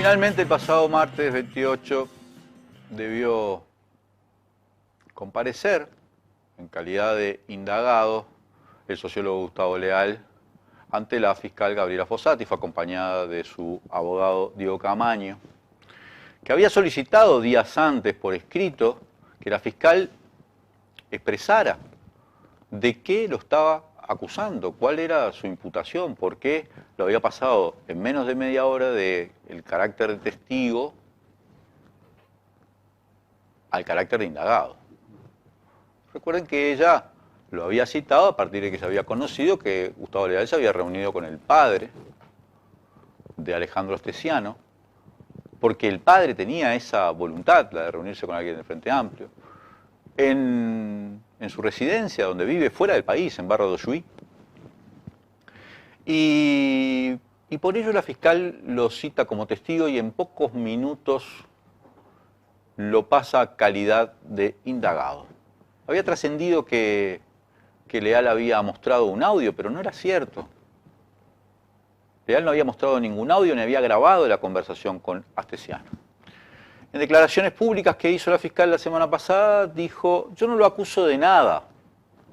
Finalmente, el pasado martes 28 debió comparecer en calidad de indagado el sociólogo Gustavo Leal ante la fiscal Gabriela Fossati. Fue acompañada de su abogado Diego Camaño, que había solicitado días antes por escrito que la fiscal expresara de qué lo estaba acusando, cuál era su imputación, por qué lo había pasado en menos de media hora del carácter de testigo al carácter de indagado. Recuerden que ella lo había citado a partir de que se había conocido que Gustavo Leal se había reunido con el padre de Alejandro Astesiano, porque el padre tenía esa voluntad, la de reunirse con alguien del Frente Amplio, en su residencia, donde vive fuera del país, en Barra do Chuy. Y por ello la fiscal lo cita como testigo y en pocos minutos lo pasa a calidad de indagado. Había trascendido que Leal había mostrado un audio, pero no era cierto. Leal no había mostrado ningún audio ni había grabado la conversación con Astesiano. En declaraciones públicas que hizo la fiscal la semana pasada, dijo: yo no lo acuso de nada,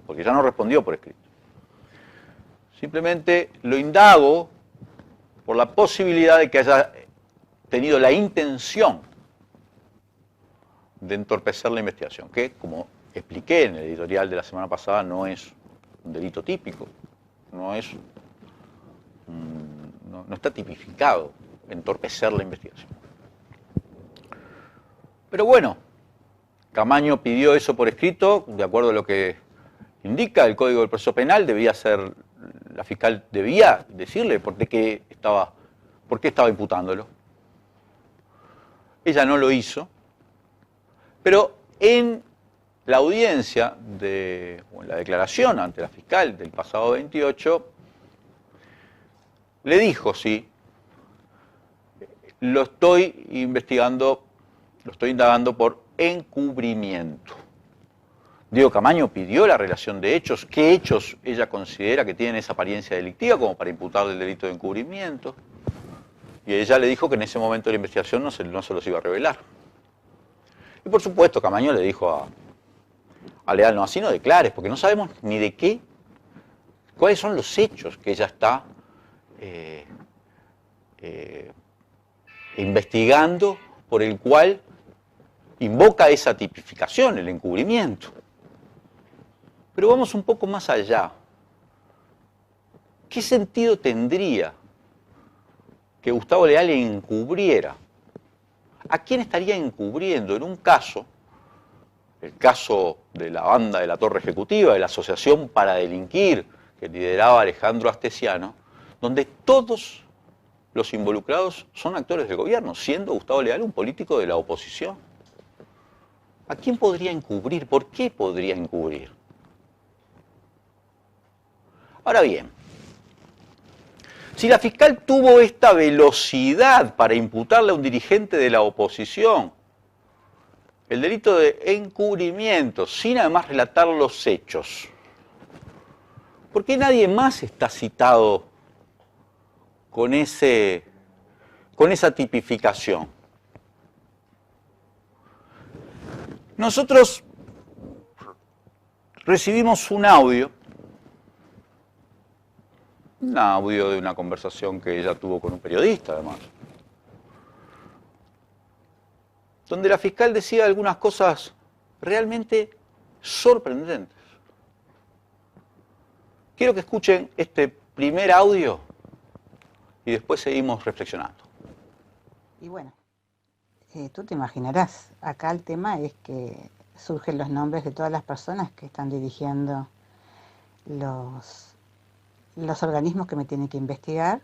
porque ya no respondió por escrito. Simplemente lo indago por la posibilidad de que haya tenido la intención de entorpecer la investigación, que, como expliqué en el editorial de la semana pasada, no es un delito típico, no está tipificado entorpecer la investigación. Pero bueno, Camaño pidió eso por escrito, de acuerdo a lo que indica el Código del Proceso Penal. La fiscal debía decirle por qué estaba imputándolo. Ella no lo hizo, pero en la audiencia o en la declaración ante la fiscal del pasado 28, le dijo: sí, lo estoy investigando, lo estoy indagando por encubrimiento. Diego Camaño pidió la relación de hechos, qué hechos ella considera que tienen esa apariencia delictiva como para imputarle el delito de encubrimiento, y ella le dijo que en ese momento de la investigación no se los iba a revelar. Y por supuesto Camaño le dijo a Leal: no, así no declares, porque no sabemos ni de qué, cuáles son los hechos que ella está investigando, por el cual invoca esa tipificación, el encubrimiento. Pero vamos un poco más allá. ¿Qué sentido tendría que Gustavo Leal encubriera? ¿A quién estaría encubriendo? En un caso, el caso de la banda de la Torre Ejecutiva, de la asociación para delinquir que lideraba Alejandro Astesiano, donde todos los involucrados son actores del gobierno, siendo Gustavo Leal un político de la oposición. ¿A quién podría encubrir? ¿Por qué podría encubrir? Ahora bien, si la fiscal tuvo esta velocidad para imputarle a un dirigente de la oposición el delito de encubrimiento, sin además relatar los hechos, ¿por qué nadie más está citado con esa tipificación? Nosotros recibimos un audio de una conversación que ella tuvo con un periodista, además, donde la fiscal decía algunas cosas realmente sorprendentes. Quiero que escuchen este primer audio y después seguimos reflexionando. Y bueno, tú te imaginarás, acá el tema es que surgen los nombres de todas las personas que están dirigiendo los organismos que me tienen que investigar.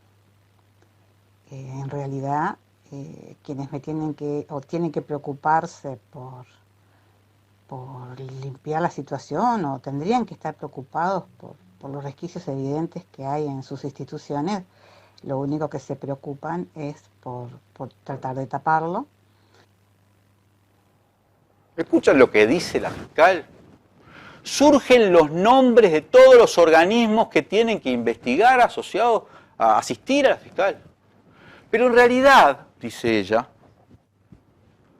En realidad, quienes tienen que preocuparse por limpiar la situación, o tendrían que estar preocupados por los resquicios evidentes que hay en sus instituciones, lo único que se preocupan es por tratar de taparlo. ¿Escuchan lo que dice la fiscal? Surgen los nombres de todos los organismos que tienen que investigar asociados a asistir a la fiscal. Pero en realidad, dice ella,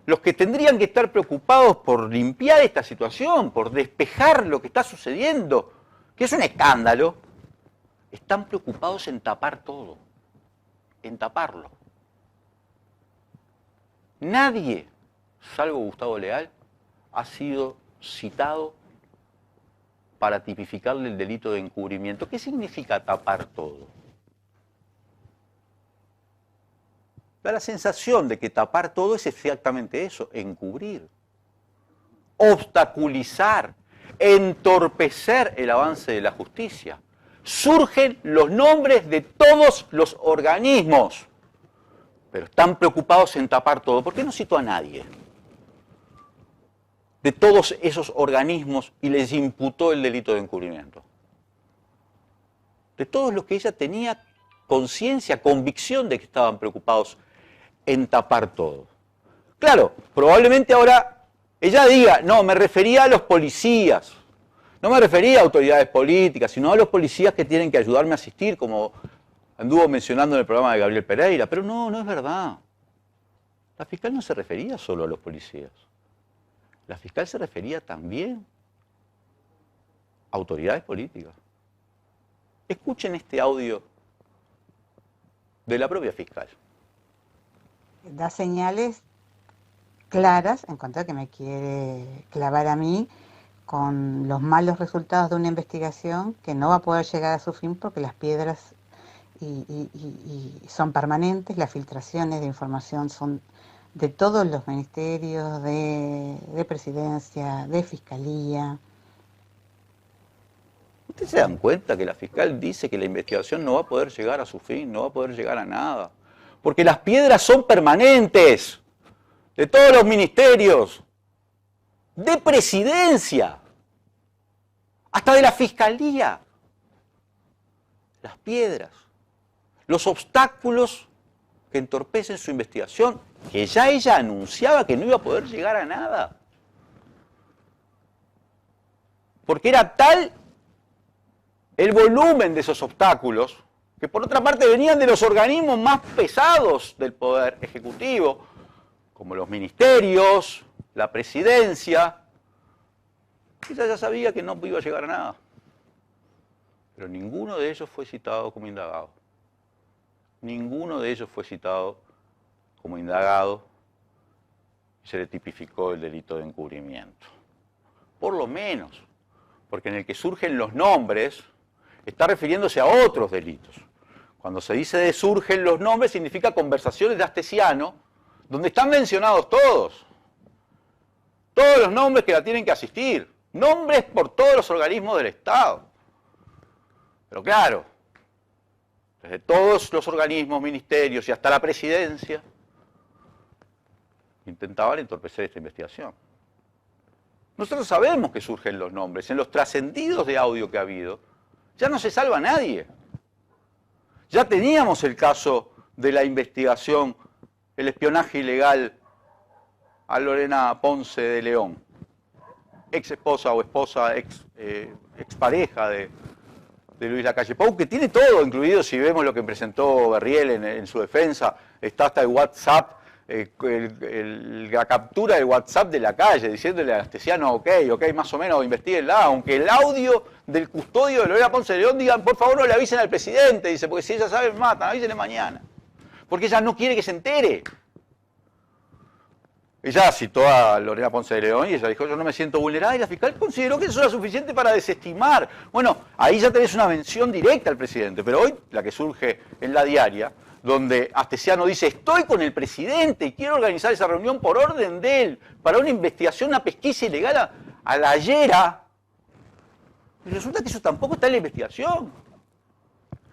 los que tendrían que estar preocupados por limpiar esta situación, por despejar lo que está sucediendo, que es un escándalo, están preocupados en tapar todo, en taparlo. Nadie, salvo Gustavo Leal, ha sido citado para tipificarle el delito de encubrimiento. ¿Qué significa tapar todo? Da la sensación de que tapar todo es exactamente eso, encubrir, obstaculizar, entorpecer el avance de la justicia. Surgen los nombres de todos los organismos, pero están preocupados en tapar todo. ¿Por qué no citó a nadie de todos esos organismos y les imputó el delito de encubrimiento? De todos los que ella tenía conciencia, convicción de que estaban preocupados en tapar todo. Claro, probablemente ahora ella diga, no, me refería a los policías, no me refería a autoridades políticas, sino a los policías que tienen que ayudarme a asistir, como anduvo mencionando en el programa de Gabriel Pereira. Pero no, no es verdad. La fiscal no se refería solo a los policías. La fiscal se refería también a autoridades políticas. Escuchen este audio de la propia fiscal. Da señales claras en cuanto a que me quiere clavar a mí con los malos resultados de una investigación que no va a poder llegar a su fin porque las piedras y son permanentes, las filtraciones de información son de todos los ministerios, de presidencia, de fiscalía. ¿Ustedes se dan cuenta que la fiscal dice que la investigación no va a poder llegar a su fin, no va a poder llegar a nada? Porque las piedras son permanentes, de todos los ministerios, de presidencia, hasta de la fiscalía. Las piedras, los obstáculos que entorpecen su investigación, que ya ella anunciaba que no iba a poder llegar a nada. Porque era tal el volumen de esos obstáculos, que por otra parte venían de los organismos más pesados del Poder Ejecutivo, como los ministerios, la presidencia. Ella ya sabía que no iba a llegar a nada. Pero ninguno de ellos fue citado como indagado. Ninguno de ellos fue citado como indagado y se le tipificó el delito de encubrimiento. Por lo menos, porque en el que surgen los nombres está refiriéndose a otros delitos. Cuando se dice de surgen los nombres significa conversaciones de Astesiano, donde están mencionados todos. Todos los nombres que la tienen que asistir. Nombres por todos los organismos del Estado. Pero claro, desde todos los organismos, ministerios y hasta la presidencia, intentaban entorpecer esta investigación. Nosotros sabemos que surgen los nombres. En los trascendidos de audio que ha habido, ya no se salva a nadie. Ya teníamos el caso de la investigación, el espionaje ilegal a Lorena Ponce de León, ex esposa o esposa, expareja de Luis Lacalle Pou, que tiene todo incluido. Si vemos lo que presentó Berriel en su defensa, está hasta el WhatsApp, la captura del WhatsApp de Lacalle, diciéndole a Astesiano, ok, más o menos, investiguenla, aunque el audio del custodio de Lorena Ponce de León digan, por favor no le avisen al presidente, dice, porque si ella sabe, matan, avísenle mañana. Porque ella no quiere que se entere. Ella citó a Lorena Ponce de León y ella dijo, yo no me siento vulnerada, y la fiscal consideró que eso era suficiente para desestimar. Bueno, ahí ya tenés una mención directa al presidente, pero hoy la que surge en La Diaria, donde Astesiano dice, estoy con el presidente y quiero organizar esa reunión por orden de él, para una investigación, una pesquisa ilegal a la Llera, y resulta que eso tampoco está en la investigación.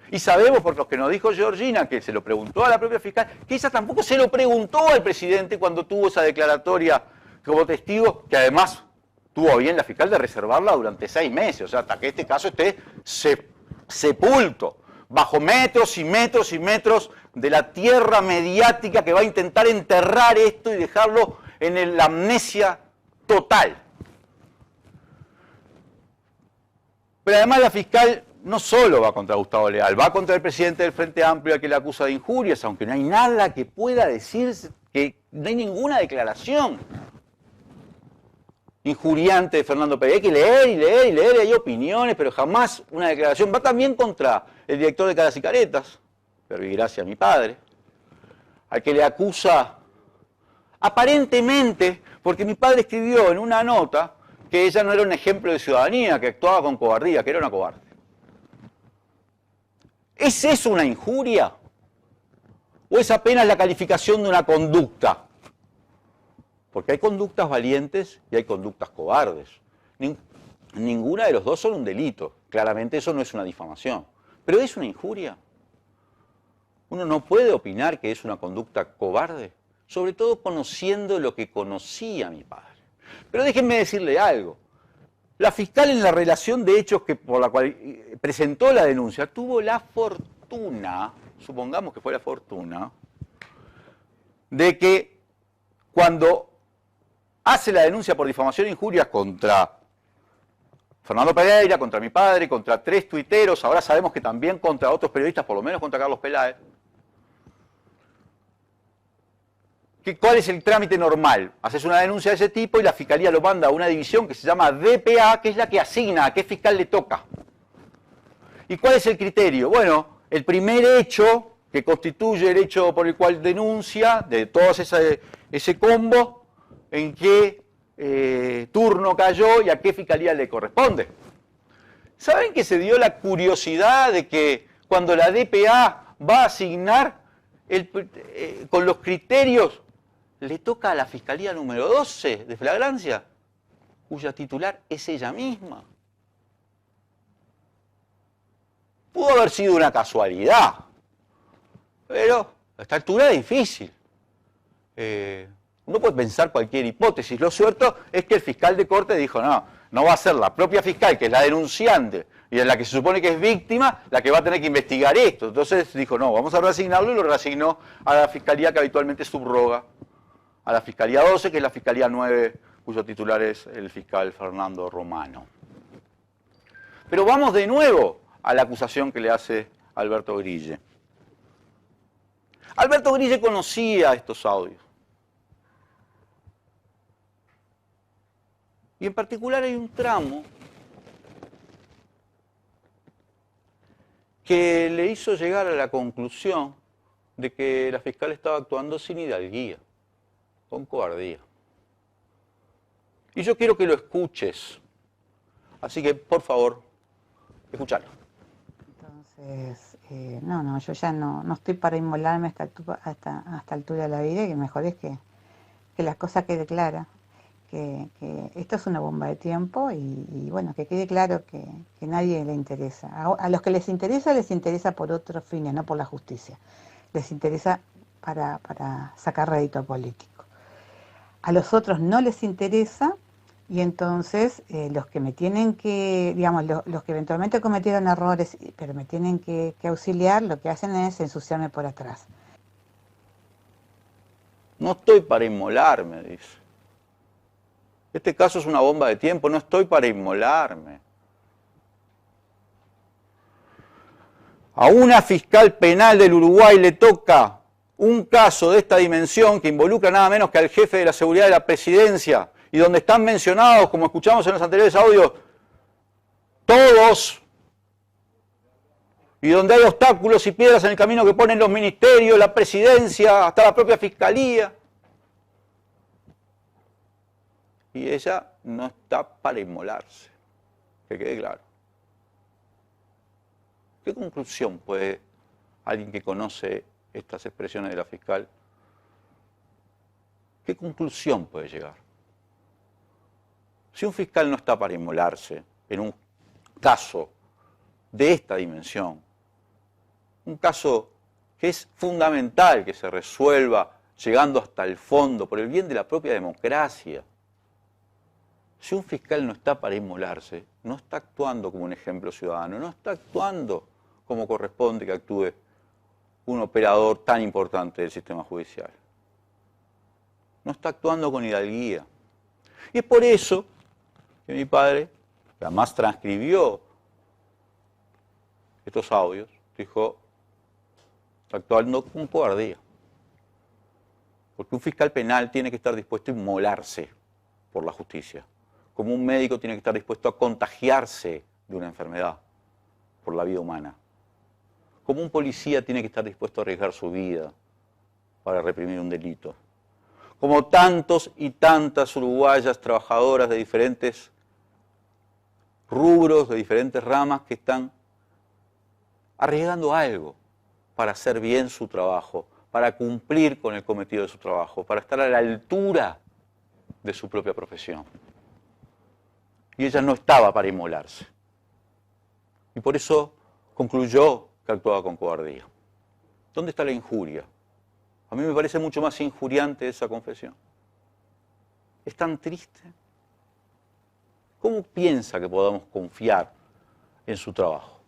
Y sabemos, por lo que nos dijo Georgina, que se lo preguntó a la propia fiscal, que ella tampoco se lo preguntó al presidente cuando tuvo esa declaratoria como testigo, que además tuvo bien la fiscal de reservarla durante 6 meses, o sea, hasta que este caso esté sepulto, bajo metros y metros y metros de la tierra mediática que va a intentar enterrar esto y dejarlo en la amnesia total. Pero además la fiscal no solo va contra Gustavo Leal, va contra el presidente del Frente Amplio al que le acusa de injurias, aunque no hay nada que pueda decirse, que no hay ninguna declaración injuriante de Fernando Pereira. Hay que leer y leer y leer, hay opiniones, pero jamás una declaración. Va también contra el director de Caras y Caretas, Verbigracia, mi padre, al que le acusa aparentemente, porque mi padre escribió en una nota que ella no era un ejemplo de ciudadanía, que actuaba con cobardía, que era una cobarde. ¿Es eso una injuria? ¿O es apenas la calificación de una conducta? Porque hay conductas valientes y hay conductas cobardes. Ninguna de los dos son un delito. Claramente eso no es una difamación. Pero ¿es una injuria? Uno no puede opinar que es una conducta cobarde, sobre todo conociendo lo que conocía mi padre. Pero déjenme decirle algo. La fiscal, en la relación de hechos por la cual presentó la denuncia, tuvo la fortuna, supongamos que fue la fortuna, de que cuando hace la denuncia por difamación e injurias contra Fernando Pereira, contra mi padre, contra 3 tuiteros, ahora sabemos que también contra otros periodistas, por lo menos contra Carlos Peláez, ¿cuál es el trámite normal? Haces una denuncia de ese tipo y la fiscalía lo manda a una división que se llama DPA, que es la que asigna a qué fiscal le toca. ¿Y cuál es el criterio? Bueno, el primer hecho que constituye el hecho por el cual denuncia, de todo ese combo, en qué turno cayó y a qué fiscalía le corresponde. ¿Saben que se dio la curiosidad de que cuando la DPA va a asignar con los criterios, le toca a la fiscalía número 12 de flagrancia, cuya titular es ella misma? Pudo haber sido una casualidad, pero a esta altura es difícil. Uno puede pensar cualquier hipótesis. Lo cierto es que el fiscal de corte dijo, no va a ser la propia fiscal, que es la denunciante, y en la que se supone que es víctima, la que va a tener que investigar esto. Entonces dijo, no, vamos a reasignarlo, y lo reasignó a la fiscalía que habitualmente subroga a la Fiscalía 12, que es la Fiscalía 9, cuyo titular es el fiscal Fernando Romano. Pero vamos de nuevo a la acusación que le hace Alberto Grille. Alberto Grille conocía estos audios. Y en particular hay un tramo que le hizo llegar a la conclusión de que la fiscal estaba actuando sin hidalguía, con cobardía. Y yo quiero que lo escuches. Así que, por favor, escuchalo. Entonces, yo ya no estoy para inmolarme a esta altura de la vida, y que mejor es que las cosas queden claras, que esto es una bomba de tiempo y bueno, que quede claro que nadie le interesa. A los que les interesa por otros fines, no por la justicia. Les interesa para sacar rédito político. A los otros no les interesa, y entonces los que me tienen que, digamos, los que eventualmente cometieron errores, pero me tienen que auxiliar, lo que hacen es ensuciarme por atrás. No estoy para inmolarme, dice. Este caso es una bomba de tiempo, no estoy para inmolarme. A una fiscal penal del Uruguay le toca un caso de esta dimensión que involucra nada menos que al jefe de la seguridad de la presidencia, y donde están mencionados, como escuchamos en los anteriores audios, todos, y donde hay obstáculos y piedras en el camino que ponen los ministerios, la presidencia, hasta la propia fiscalía. Y ella no está para inmolarse, que quede claro. ¿Qué conclusión puede alguien que conoce estas expresiones de la fiscal, qué conclusión puede llegar? Si un fiscal no está para inmolarse en un caso de esta dimensión, un caso que es fundamental que se resuelva llegando hasta el fondo por el bien de la propia democracia, si un fiscal no está para inmolarse, no está actuando como un ejemplo ciudadano, no está actuando como corresponde que actúe un operador tan importante del sistema judicial. No está actuando con hidalguía. Y es por eso que mi padre, que además transcribió estos audios, dijo, está actuando con cobardía. Porque un fiscal penal tiene que estar dispuesto a inmolarse por la justicia. Como un médico tiene que estar dispuesto a contagiarse de una enfermedad por la vida humana. Como un policía tiene que estar dispuesto a arriesgar su vida para reprimir un delito. Como tantos y tantas uruguayas trabajadoras de diferentes rubros, de diferentes ramas que están arriesgando algo para hacer bien su trabajo, para cumplir con el cometido de su trabajo, para estar a la altura de su propia profesión. Y ella no estaba para inmolarse. Y por eso concluyó que actuaba con cobardía. ¿Dónde está la injuria? A mí me parece mucho más injuriante esa confesión. Es tan triste. ¿Cómo piensa que podamos confiar en su trabajo?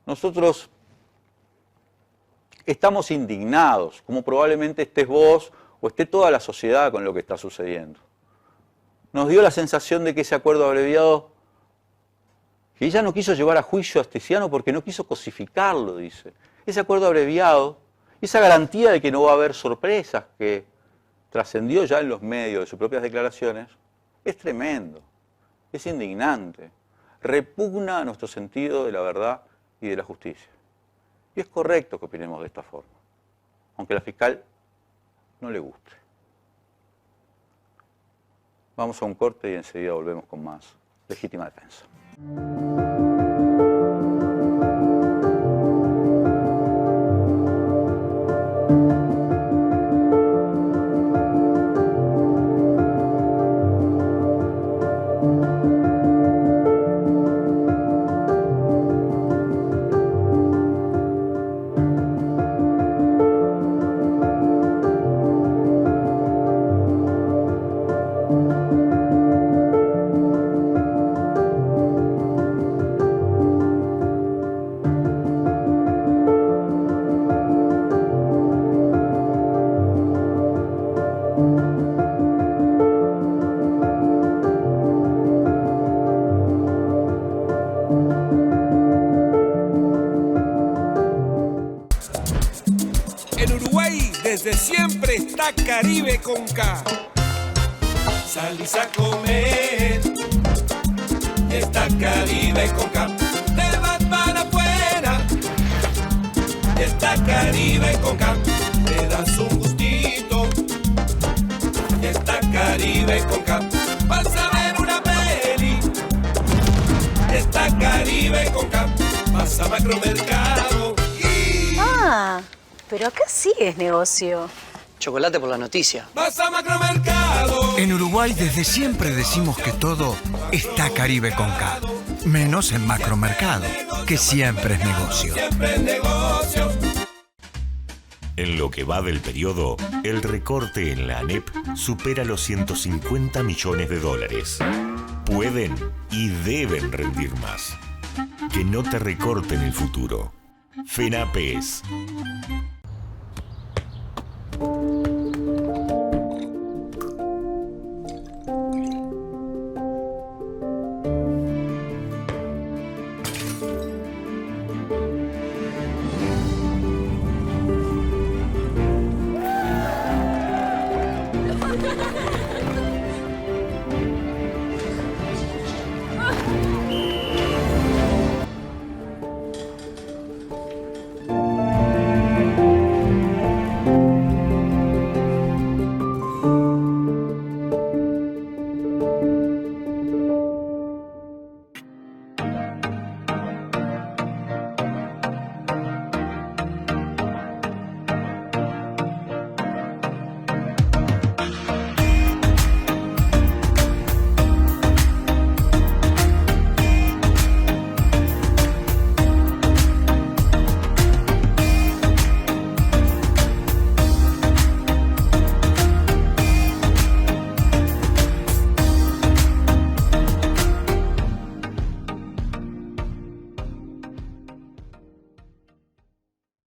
Nosotros estamos indignados, como probablemente estés vos o esté toda la sociedad con lo que está sucediendo. Nos dio la sensación de que ese acuerdo abreviado, que ella no quiso llevar a juicio a Astesiano porque no quiso cosificarlo, dice. Ese acuerdo abreviado, esa garantía de que no va a haber sorpresas que trascendió ya en los medios de sus propias declaraciones, es tremendo, es indignante, repugna a nuestro sentido de la verdad y de la justicia. Y es correcto que opinemos de esta forma, aunque a la fiscal no le guste. Vamos a un corte y enseguida volvemos con más Legítima Defensa. Desde siempre está Caribe con K. Salís a comer y está Caribe con K. Te vas para afuera y está Caribe con K. Te das un gustito y está Caribe con K. Vas a ver una peli y está Caribe con K. Vas a Macromercado y... Pero acá sí es negocio. Chocolate por la noticia. Vas a Macromercado. En Uruguay desde siempre decimos que todo está Caribe con K. Menos en Macromercado, que siempre es negocio. Siempre es negocio. En lo que va del periodo, el recorte en la ANEP supera los 150 millones de dólares. Pueden y deben rendir más. Que no te recorten el futuro. FENAPES.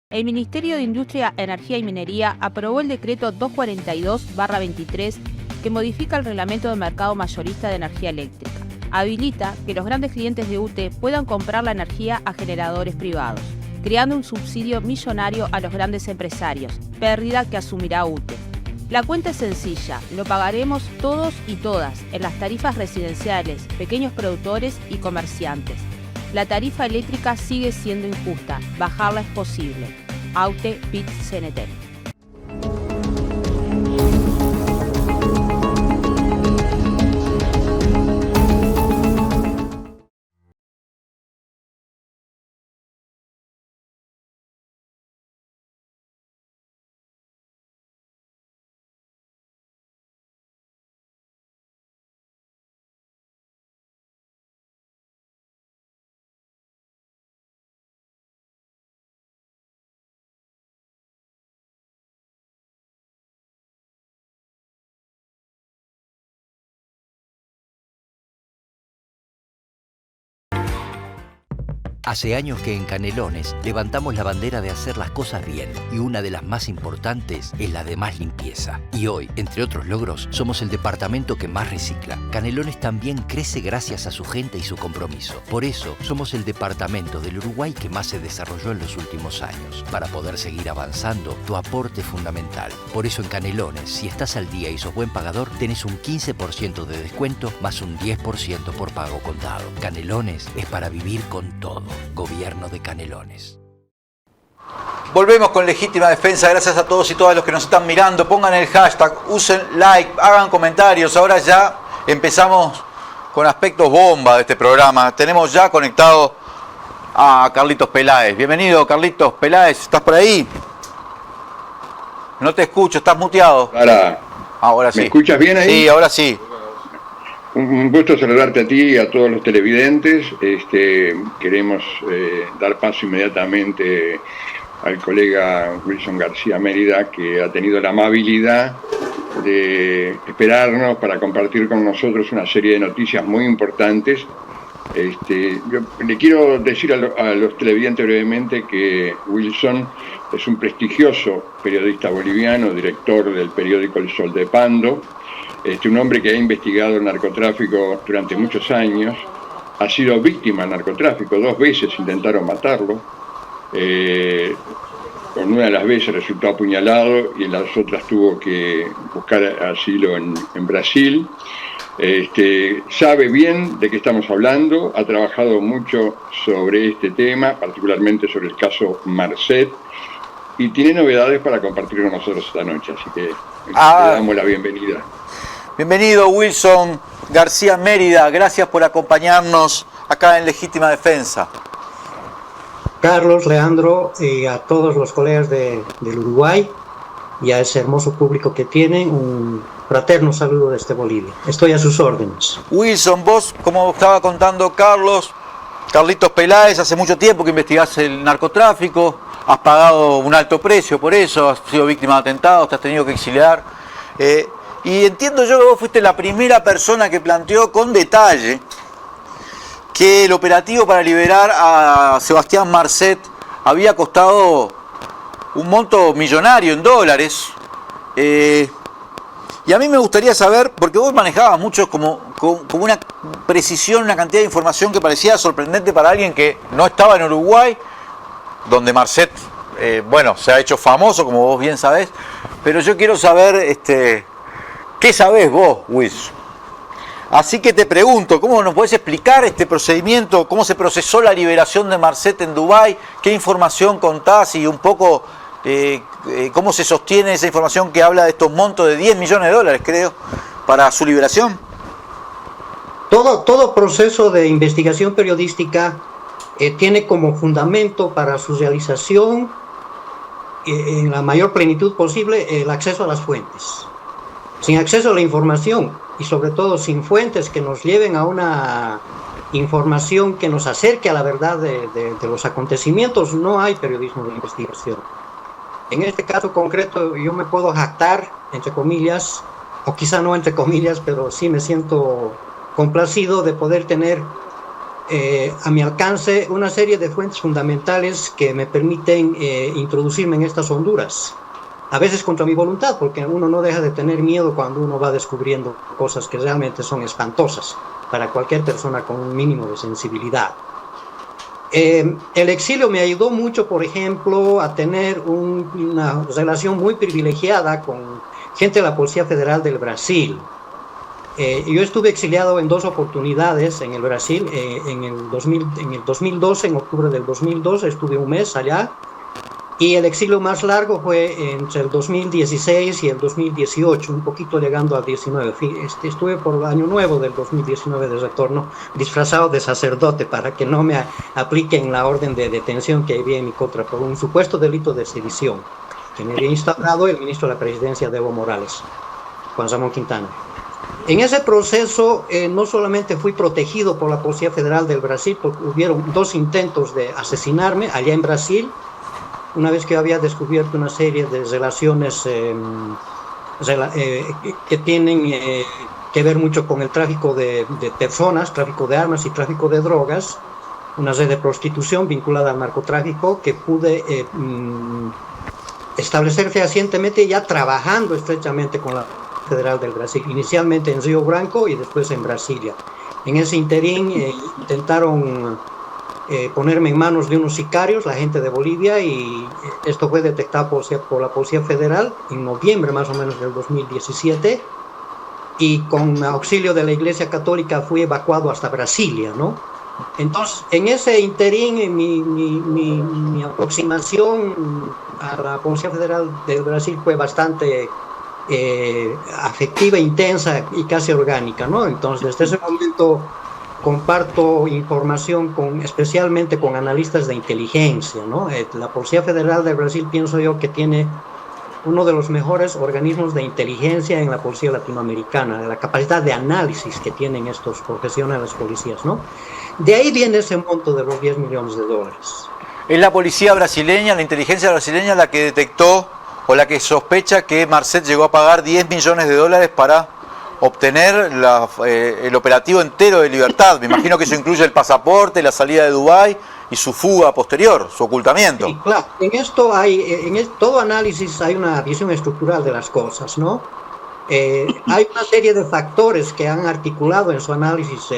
El Ministerio de Industria, Energía y Minería aprobó el decreto 242/23 que modifica el reglamento de mercado mayorista de energía eléctrica. habilita que los grandes clientes de UTE puedan comprar la energía a generadores privados, creando un subsidio millonario a los grandes empresarios, pérdida que asumirá UTE. La cuenta es sencilla, lo pagaremos todos y todas en las tarifas residenciales, pequeños productores y comerciantes. La tarifa eléctrica sigue siendo injusta, bajarla es posible. AUTE PIT-CNT. Hace años que en Canelones levantamos la bandera de hacer las cosas bien y una de las más importantes es la de más limpieza. Y hoy, entre otros logros, somos el departamento que más recicla. Canelones también crece gracias a su gente y su compromiso. Por eso, somos el departamento del Uruguay que más se desarrolló en los últimos años. Para poder seguir avanzando, tu aporte es fundamental. Por eso en Canelones, si estás al día y sos buen pagador, tenés un 15% de descuento más un 10% por pago contado. Canelones es para vivir con todo. Gobierno de Canelones. Volvemos con Legítima Defensa. Gracias a todos y todas los que nos están mirando. Pongan el hashtag, usen like, hagan comentarios. Ahora ya empezamos con aspectos bomba de este programa. Tenemos ya conectado a Carlitos Peláez. Bienvenido, Carlitos Peláez. ¿Estás por ahí? No te escucho, estás muteado. Ahora sí. ¿Me escuchas bien ahí? Sí, ahora sí. Un gusto saludarte a ti y a todos los televidentes. Queremos dar paso inmediatamente al colega Wilson García Mérida, que ha tenido la amabilidad de esperarnos para compartir con nosotros una serie de noticias muy importantes. Yo le quiero decir a los televidentes brevemente que Wilson es un prestigioso periodista boliviano, director del periódico El Sol de Pando. Un hombre que ha investigado el narcotráfico durante muchos años, ha sido víctima del narcotráfico, 2 veces intentaron matarlo, con una de las veces resultó apuñalado y en las otras tuvo que buscar asilo en Brasil. Sabe bien de qué estamos hablando, ha trabajado mucho sobre este tema, particularmente sobre el caso Marcet, y tiene novedades para compartir con nosotros esta noche, así que le damos la bienvenida. Bienvenido, Wilson García Mérida. Gracias por acompañarnos acá en Legítima Defensa. Carlos, Leandro, y a todos los colegas del Uruguay y a ese hermoso público que tienen, un fraterno saludo desde Bolivia. Estoy a sus órdenes. Wilson, vos, como estaba contando Carlitos Peláez, hace mucho tiempo que investigás el narcotráfico, has pagado un alto precio por eso, has sido víctima de atentados, te has tenido que exiliar. Y entiendo yo que vos fuiste la primera persona que planteó con detalle que el operativo para liberar a Sebastián Marcet había costado un monto millonario en dólares. Y a mí me gustaría saber, porque vos manejabas mucho como una precisión, una cantidad de información que parecía sorprendente para alguien que no estaba en Uruguay, donde Marcet, se ha hecho famoso, como vos bien sabés. Pero yo quiero saber, ¿qué sabés vos, Wilson? Así que te pregunto, ¿cómo nos podés explicar este procedimiento? ¿Cómo se procesó la liberación de Marcet en Dubái? ¿Qué información contás? Y un poco, ¿cómo se sostiene esa información que habla de estos montos de 10 millones de dólares, creo, para su liberación? Todo proceso de investigación periodística tiene como fundamento para su realización, en la mayor plenitud posible, el acceso a las fuentes. Sin acceso a la información y sobre todo sin fuentes que nos lleven a una información que nos acerque a la verdad de los acontecimientos, no hay periodismo de investigación. En este caso concreto yo me puedo jactar, entre comillas, o quizá no entre comillas, pero sí me siento complacido de poder tener a mi alcance una serie de fuentes fundamentales que me permiten introducirme en estas honduras. A veces contra mi voluntad, porque uno no deja de tener miedo cuando uno va descubriendo cosas que realmente son espantosas. para cualquier persona con un mínimo de sensibilidad. El exilio me ayudó mucho, por ejemplo, a tener una relación muy privilegiada con gente de la Policía Federal del Brasil. Yo estuve exiliado en 2 oportunidades en el Brasil. En el 2012, en octubre del 2002, estuve un mes allá. Y el exilio más largo fue entre el 2016 y el 2018, un poquito llegando al 19. Estuve por el año nuevo del 2019 de retorno, disfrazado de sacerdote para que no me apliquen la orden de detención que había en mi contra por un supuesto delito de sedición que me había instaurado el ministro de la Presidencia de Evo Morales, Juan Ramón Quintana. En ese proceso no solamente fui protegido por la Policía Federal del Brasil, porque hubieron 2 intentos de asesinarme allá en Brasil, una vez que había descubierto una serie de relaciones que tienen que ver mucho con el tráfico de personas, tráfico de armas y tráfico de drogas, una red de prostitución vinculada al narcotráfico que pude establecer fehacientemente ya trabajando estrechamente con la Federal del Brasil, inicialmente en Río Branco y después en Brasilia. En ese interín intentaron ponerme en manos de unos sicarios, la gente de Bolivia, y esto fue detectado por la Policía Federal en noviembre más o menos del 2017, y con auxilio de la Iglesia Católica fui evacuado hasta Brasilia, ¿no? Entonces, en ese interín, mi aproximación a la Policía Federal del Brasil fue bastante afectiva, intensa y casi orgánica, ¿no? Entonces, desde ese momento comparto información especialmente con analistas de inteligencia, ¿no? La Policía Federal de Brasil, pienso yo, que tiene uno de los mejores organismos de inteligencia en la policía latinoamericana, la capacidad de análisis que tienen estos profesionales policías, ¿no? De ahí viene ese monto de los $10 millones. ¿Es la policía brasileña, la inteligencia brasileña, la que detectó o la que sospecha que Marcet llegó a pagar $10 millones para obtener el operativo entero de Libertad? Me imagino que eso incluye el pasaporte, la salida de Dubái y su fuga posterior, su ocultamiento. Sí, claro. En esto todo análisis hay una visión estructural de las cosas, ¿no? Hay una serie de factores que han articulado en su análisis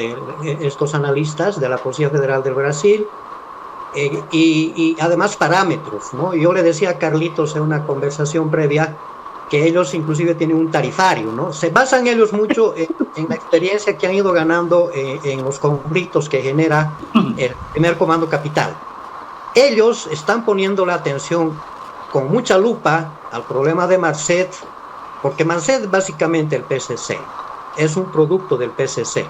estos analistas de la Policía Federal del Brasil, y además parámetros, ¿no? Yo le decía a Carlitos en una conversación previa que ellos inclusive tienen un tarifario, ¿no? Se basan ellos mucho en la experiencia que han ido ganando en los conflictos que genera el primer comando capital. Ellos están poniendo la atención con mucha lupa al problema de Marcet, porque Marcet básicamente el PCC, es un producto del PCC.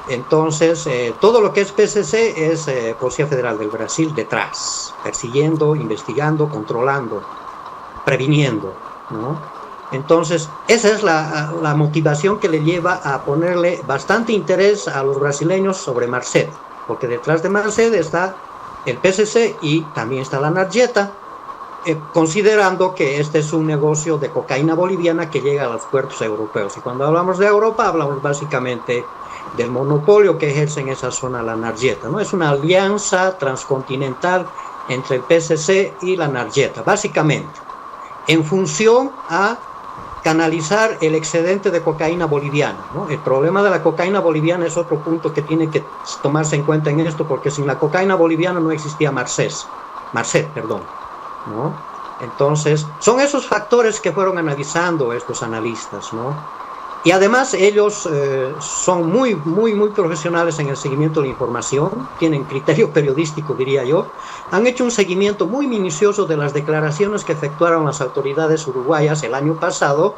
Entonces, todo lo que es PCC es Policía Federal del Brasil detrás, persiguiendo, investigando, controlando, previniendo, ¿no? Entonces, esa es la motivación que le lleva a ponerle bastante interés a los brasileños sobre Marcet, porque detrás de Marcet está el PCC y también está la Narjeta, considerando que este es un negocio de cocaína boliviana que llega a los puertos europeos. Y cuando hablamos de Europa, hablamos básicamente del monopolio que ejerce en esa zona la Narjeta, ¿no? Es una alianza transcontinental entre el PCC y la Narjeta, básicamente, en función a canalizar el excedente de cocaína boliviana, ¿no? El problema de la cocaína boliviana es otro punto que tiene que tomarse en cuenta en esto, porque sin la cocaína boliviana no existía Marcet, ¿no? Entonces, son esos factores que fueron analizando estos analistas, ¿no? Y además ellos son muy profesionales en el seguimiento de la información, tienen criterio periodístico, diría yo. Han hecho un seguimiento muy minucioso de las declaraciones que efectuaron las autoridades uruguayas el año pasado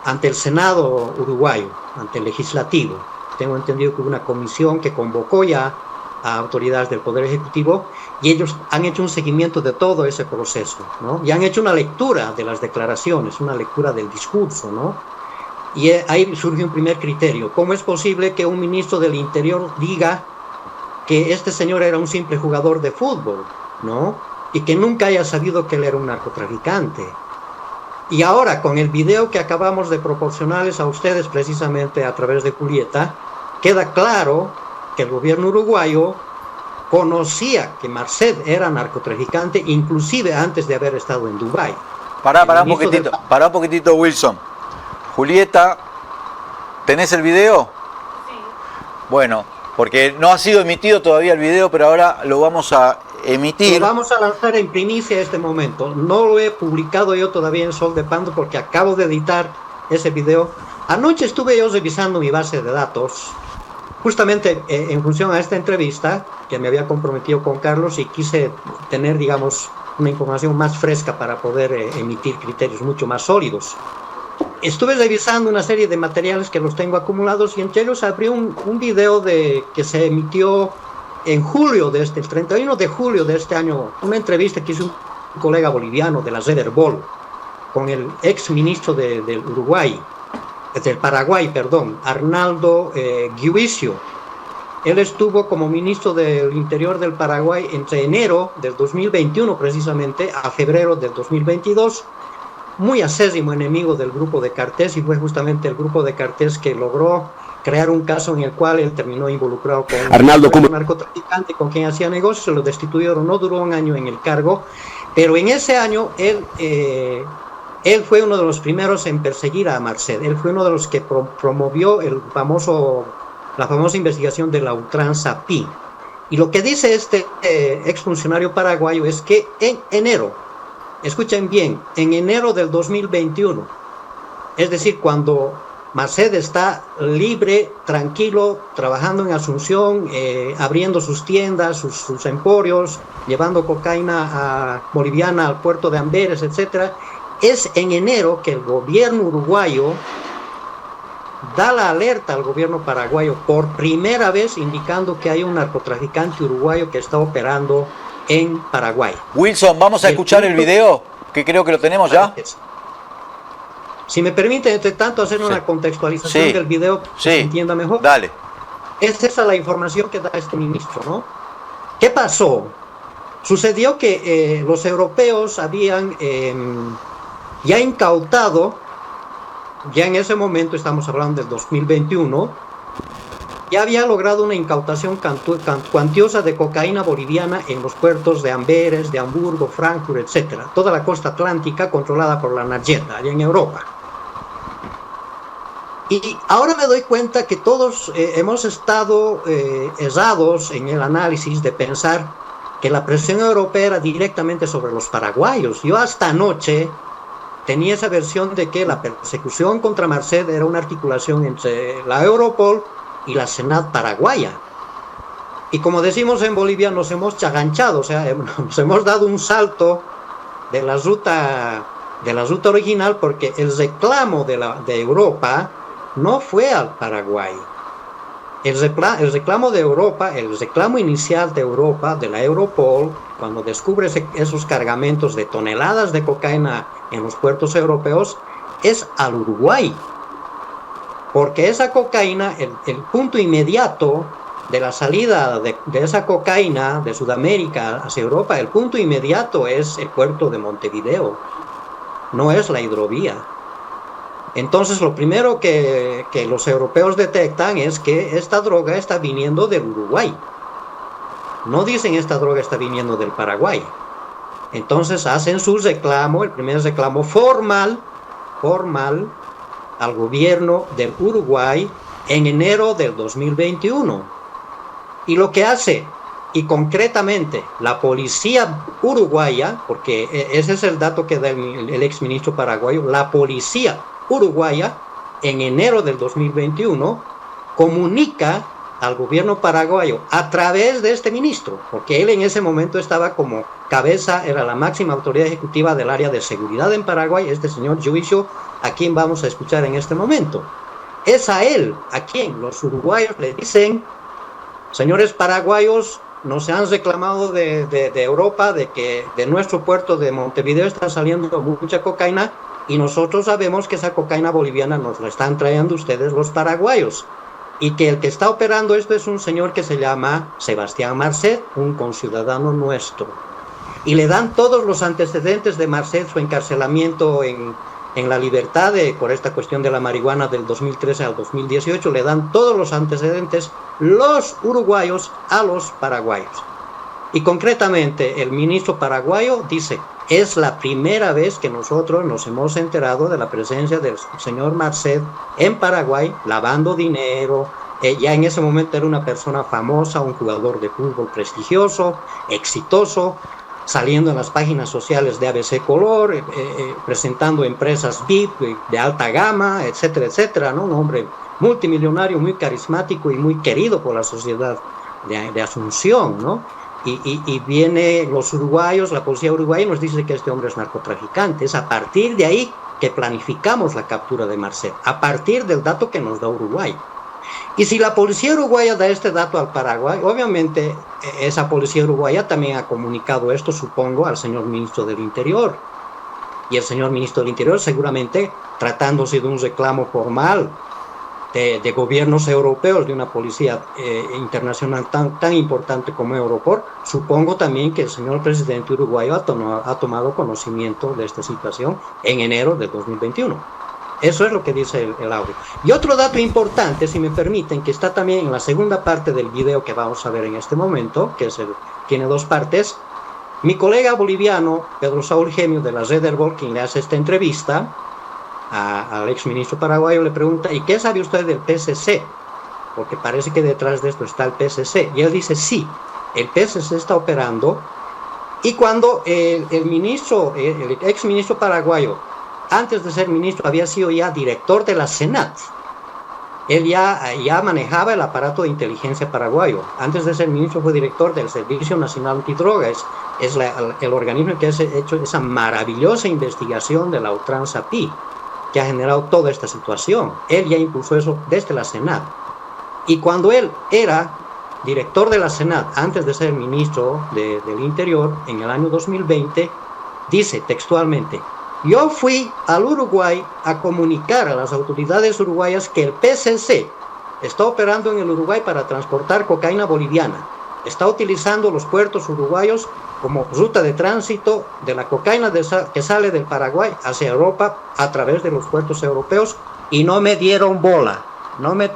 ante el Senado uruguayo, ante el legislativo. Tengo entendido que hubo una comisión que convocó ya a autoridades del Poder Ejecutivo, y ellos han hecho un seguimiento de todo ese proceso, ¿no? Y han hecho una lectura de las declaraciones, una lectura del discurso, ¿no? Y ahí surge un primer criterio. ¿Cómo es posible que un ministro del Interior diga que este señor era un simple jugador de fútbol, ¿no? Y que nunca haya sabido que él era un narcotraficante? Y ahora, con el video que acabamos de proporcionarles a ustedes precisamente a través de Julieta, queda claro que el gobierno uruguayo conocía que Marcet era narcotraficante, inclusive antes de haber estado en Dubái. Pará un poquitito, Wilson. Julieta, ¿tenés el video? Sí. Bueno, porque no ha sido emitido todavía el video, pero ahora lo vamos a emitir. Lo vamos a lanzar en primicia en este momento. No lo he publicado yo todavía en Sol de Pando porque acabo de editar ese video. Anoche estuve yo revisando mi base de datos, justamente en función a esta entrevista que me había comprometido con Carlos, y quise tener, digamos, una información más fresca para poder emitir criterios mucho más sólidos. Estuve revisando una serie de materiales que los tengo acumulados, y entre ellos abrí un video que se emitió en julio el 31 de julio de este año, una entrevista que hizo un colega boliviano de la red Herbol con el ex ministro del Paraguay, Arnaldo Guivicio. Él estuvo como ministro del Interior del Paraguay entre enero del 2021 precisamente a febrero del 2022, muy acérrimo enemigo del grupo de Cartés, y fue justamente el grupo de Cartés que logró crear un caso en el cual él terminó involucrado con un narcotraficante con quien hacía negocios. Se lo destituyeron, no duró un año en el cargo, pero en ese año él fue uno de los primeros en perseguir a Marced. Él fue uno de los que promovió la famosa investigación de la ultranza Pi. Y lo que dice este exfuncionario paraguayo es que en enero, escuchen bien, en enero del 2021, es decir, cuando Marced está libre, tranquilo, trabajando en Asunción, abriendo sus tiendas, sus emporios, llevando cocaína boliviana al puerto de Amberes, etc. Es en enero que el gobierno uruguayo da la alerta al gobierno paraguayo por primera vez, indicando que hay un narcotraficante uruguayo que está operando en Paraguay. Wilson, vamos a escuchar el video, que creo que lo tenemos ya. Si me permite, entre tanto, hacer una contextualización del video para que se entienda mejor. Dale. Es esa la información que da este ministro, ¿no? ¿Qué pasó? Sucedió que los europeos habían ya incautado, ya en ese momento, estamos hablando del 2021, ya había logrado una incautación cuantiosa de cocaína boliviana en los puertos de Amberes, de Hamburgo, Frankfurt, etc. Toda la costa atlántica controlada por la Nargeta, allá en Europa. Y ahora me doy cuenta que todos hemos estado errados en el análisis de pensar que la presión europea era directamente sobre los paraguayos. Yo hasta anoche tenía esa versión de que la persecución contra Marced era una articulación entre la Europol y la Senat paraguaya. Y como decimos en Bolivia, nos hemos chaganchado, o sea, nos hemos dado un salto de la ruta original, porque el reclamo de Europa no fue al Paraguay. El reclamo de Europa, el reclamo inicial de Europa, de la Europol, cuando descubre esos cargamentos de toneladas de cocaína en los puertos europeos, es al Uruguay. Porque esa cocaína, el punto inmediato de la salida de esa cocaína de Sudamérica hacia Europa, el punto inmediato es el puerto de Montevideo, no es la hidrovía. Entonces lo primero que los europeos detectan es que esta droga está viniendo del Uruguay. No dicen esta droga está viniendo del Paraguay. Entonces hacen su reclamo, el primer reclamo formal al gobierno del Uruguay en enero del 2021. Y lo que hace, y concretamente la policía uruguaya, porque ese es el dato que da el exministro paraguayo, la policía uruguaya en enero del 2021 comunica al gobierno paraguayo a través de este ministro, porque él en ese momento estaba como cabeza, era la máxima autoridad ejecutiva del área de seguridad en Paraguay, este señor Guivicio, a quien vamos a escuchar en este momento. Es a él a quien los uruguayos le dicen: señores paraguayos, nos han reclamado de Europa de que de nuestro puerto de Montevideo está saliendo mucha cocaína, y nosotros sabemos que esa cocaína boliviana nos la están trayendo ustedes los paraguayos, y que el que está operando esto es un señor que se llama Sebastián Marced, un conciudadano nuestro. Y le dan todos los antecedentes de Marced, su encarcelamiento en la libertad por esta cuestión de la marihuana del 2013 al 2018, le dan todos los antecedentes los uruguayos a los paraguayos. Y concretamente el ministro paraguayo dice: es la primera vez que nosotros nos hemos enterado de la presencia del señor Marced en Paraguay, lavando dinero, Ya en ese momento era una persona famosa, un jugador de fútbol prestigioso, exitoso, saliendo en las páginas sociales de ABC Color, presentando empresas VIP de alta gama, etcétera, etcétera, ¿no? Un hombre multimillonario, muy carismático y muy querido por la sociedad de Asunción, ¿no? Y viene los uruguayos, la policía uruguaya nos dice que este hombre es narcotraficante. Es a partir de ahí que planificamos la captura de Marcet, a partir del dato que nos da Uruguay. Y si la policía uruguaya da este dato al Paraguay, obviamente esa policía uruguaya también ha comunicado esto, supongo, al señor ministro del Interior. Y el señor ministro del Interior, seguramente, tratándose de un reclamo formal de gobiernos europeos, de una policía internacional tan importante como Europol, supongo también que el señor presidente uruguayo ha tomado conocimiento de esta situación en enero de 2021. Eso es lo que dice el audio. Y otro dato importante, si me permiten, que está también en la segunda parte del video que vamos a ver en este momento, que tiene dos partes. Mi colega boliviano, Pedro Saúl Gemio, de la Red Herbol, quien le hace esta entrevista al exministro paraguayo, le pregunta, ¿y qué sabe usted del PCC? Porque parece que detrás de esto está el PCC. Y él dice, sí, el PCC está operando. Y cuando el exministro paraguayo, antes de ser ministro, había sido ya director de la Senat. Él ya manejaba el aparato de inteligencia paraguayo. Antes de ser ministro fue director del Servicio Nacional Antidrogas. Es el organismo que ha hecho esa maravillosa investigación de la ultranza Pi, que ha generado toda esta situación. Él ya impulsó eso desde la Senat. Y cuando él era director de la Senat, antes de ser ministro del Interior, en el año 2020, dice textualmente, yo fui al Uruguay a comunicar a las autoridades uruguayas que el PCC está operando en el Uruguay para transportar cocaína boliviana. Está utilizando los puertos uruguayos como ruta de tránsito de la cocaína que sale del Paraguay hacia Europa a través de los puertos europeos, y no me dieron bola, no me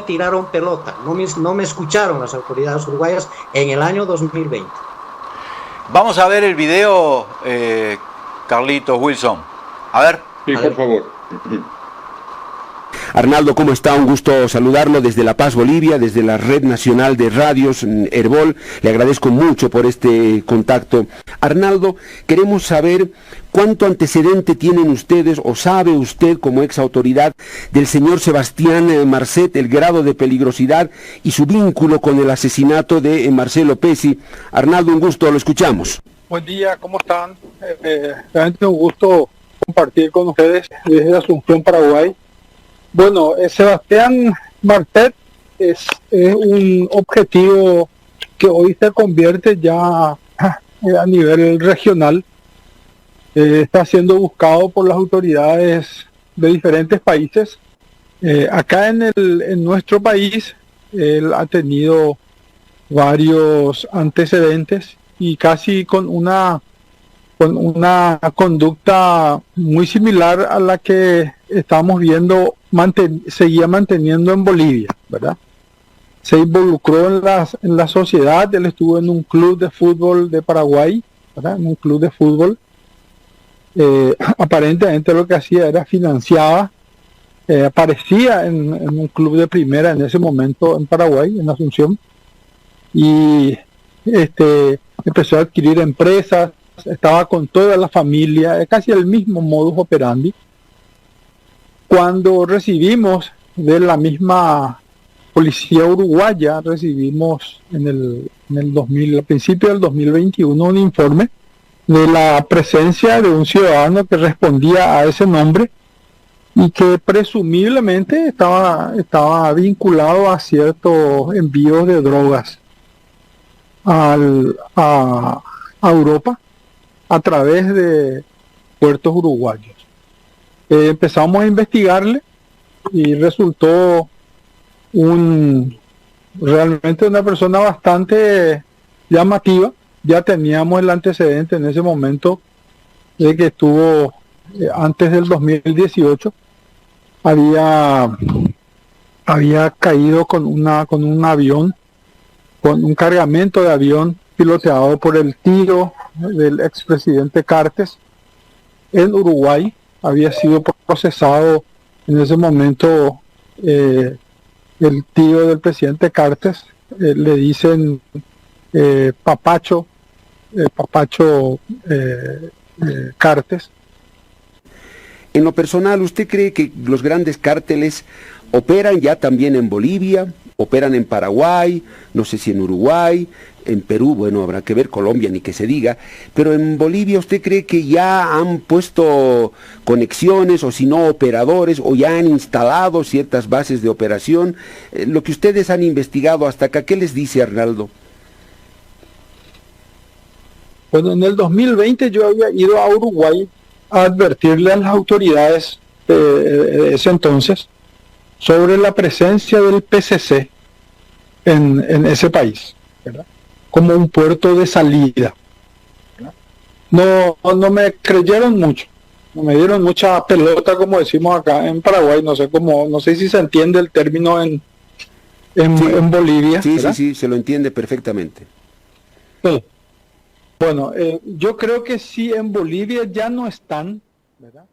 tiraron pelota, no me escucharon las autoridades uruguayas en el año 2020. Vamos a ver el video, Carlitos, Wilson. A ver. Sí, por favor. Arnaldo, ¿cómo está? Un gusto saludarlo desde La Paz, Bolivia, desde la Red Nacional de Radios Herbol. Le agradezco mucho por este contacto. Arnaldo, queremos saber cuánto antecedente tienen ustedes o sabe usted como ex autoridad del señor Sebastián Marcet, el grado de peligrosidad y su vínculo con el asesinato de Marcelo Pezzi. Arnaldo, un gusto, lo escuchamos. Buen día, ¿cómo están? Realmente un gusto compartir con ustedes desde Asunción, Paraguay. Bueno, Sebastián Marcet es un objetivo que hoy se convierte ya a nivel regional. Está siendo buscado por las autoridades de diferentes países. Acá en nuestro país, él ha tenido varios antecedentes y casi con una conducta muy similar a la que estamos viendo, seguía manteniendo en Bolivia, ¿verdad? Se involucró en la sociedad. Él estuvo en un club de fútbol de Paraguay, ¿verdad? En un club de fútbol. Aparentemente lo que hacía era financiaba, aparecía en un club de primera en ese momento en Paraguay, en Asunción, y empezó a adquirir empresas, estaba con toda la familia, casi el mismo modus operandi. Cuando recibimos de la misma policía uruguaya, recibimos a principio del 2021 un informe de la presencia de un ciudadano que respondía a ese nombre y que presumiblemente estaba vinculado a ciertos envíos de drogas a Europa a través de puertos uruguayos. Empezamos a investigarle y resultó realmente una persona bastante llamativa. Ya teníamos el antecedente en ese momento de que estuvo antes del 2018, había caído con un avión, con un cargamento de avión piloteado por el tío del expresidente Cartes en Uruguay. Había sido procesado en ese momento el tío del presidente Cartes, le dicen Papacho Cartes. En lo personal, ¿usted cree que los grandes cárteles operan ya también en Bolivia, operan en Paraguay, no sé si en Uruguay, en Perú, bueno, habrá que ver, Colombia ni que se diga, pero en Bolivia usted cree que ya han puesto conexiones o si no operadores o ya han instalado ciertas bases de operación? Lo que ustedes han investigado hasta acá, ¿qué les dice Arnaldo? Bueno, en el 2020 yo había ido a Uruguay a advertirle a las autoridades de ese entonces sobre la presencia del PCC en ese país, ¿verdad? Como un puerto de salida. No me creyeron mucho, no me dieron mucha pelota, como decimos acá en Paraguay. No sé si se entiende el término en Bolivia. Sí, ¿verdad? Sí, se lo entiende perfectamente. Sí. Bueno, yo creo que sí, en Bolivia ya no están, ¿verdad?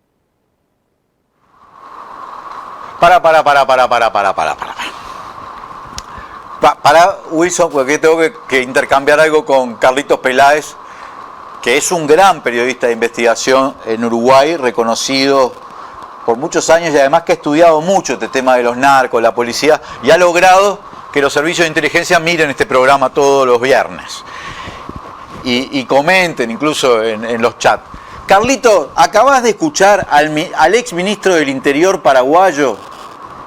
Para Wilson, porque tengo que intercambiar algo con Carlitos Peláez, que es un gran periodista de investigación en Uruguay, reconocido por muchos años y además que ha estudiado mucho este tema de los narcos, la policía, y ha logrado que los servicios de inteligencia miren este programa todos los viernes y comenten incluso en los chats. Carlito, acabas de escuchar al ex ministro del Interior paraguayo,